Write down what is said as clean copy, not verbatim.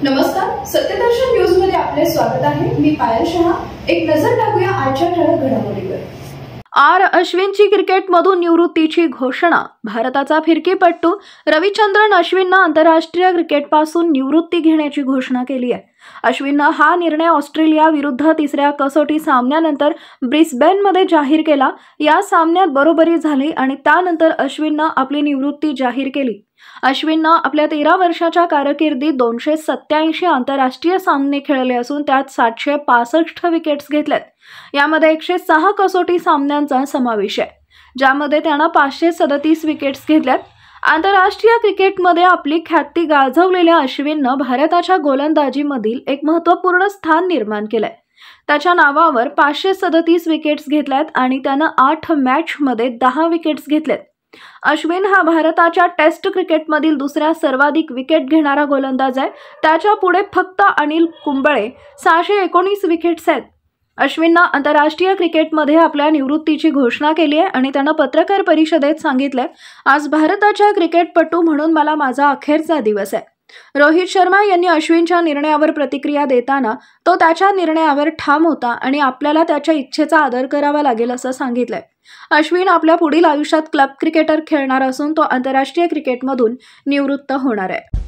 नमस्कार, सत्यदर्शन न्यूज मध्ये आपले स्वागत आहे। मी पायल शहा। एक नजर टाकूया आजच्या ठळक घडामोडीवर। अश्विनची क्रिकेटमधून निवृत्तीची घोषणा। भारताचा फिरकीपटू रविचंद्रन अश्विनने आंतरराष्ट्रीय क्रिकेटपासून निवृत्ती घेण्याची घोषणा केली आहे। अश्विनने हा निर्णय ऑस्ट्रेलिया विरुद्ध तिसऱ्या कसोटी सामन्यानंतर ब्रिस्बेनमध्ये जाहीर केला। या सामन्यात बरोबरी झाली आणि त्यानंतर अश्विनने आपली निवृत्ती जाहीर केली। अश्विनने आपल्या 13 वर्षाच्या कारकिर्दीत 287 आंतरराष्ट्रीय सामने खेळले असून त्यात 765 विकेट्स घेतल्यात। यामध्ये 106 कसोटी सामन्यांचा समावेश आहे, ज्यामध्ये त्याने 537 विकेट्स घेतल्यात। आंतरराष्ट्रीय क्रिकेटमध्ये आपली ख्याती गाजवलेल्या अश्विनने भारताच्या गोलंदाजीमधील एक महत्त्वपूर्ण स्थान निर्माण केलंय। त्याच्या नावावर 537 विकेट्स घेतल्यात आणि त्याने 8 मॅचमध्ये 10 विकेट्स घेतल्यात। अश्विन हा भारताच्या टेस्ट क्रिकेटमधील दुसऱ्या सर्वाधिक विकेट घेणारा गोलंदाज आहे। त्याच्या पुढे फक्त अनिल कुंबळे 619 विकेट्स आहेत। अश्विनने आंतरराष्ट्रीय क्रिकेटमध्ये आपल्या निवृत्तीची घोषणा केली आहे आणि त्याने पत्रकार परिषदेत सांगितले, आज भारताच्या क्रिकेटपटू म्हणून मला माझा अखेरचा दिवस आहे। रोहित शर्मा यांनी अश्विनच्या निर्णयावर प्रतिक्रिया देताना तो त्याच्या निर्णयावर ठाम होता आणि आपल्याला त्याच्या इच्छेचा आदर करावा लागेल असं सांगितलंय। अश्विन आपल्या पुढील आयुष्यात क्लब क्रिकेटर खेळणार असून तो आंतरराष्ट्रीय क्रिकेटमधून निवृत्त होणार आहे।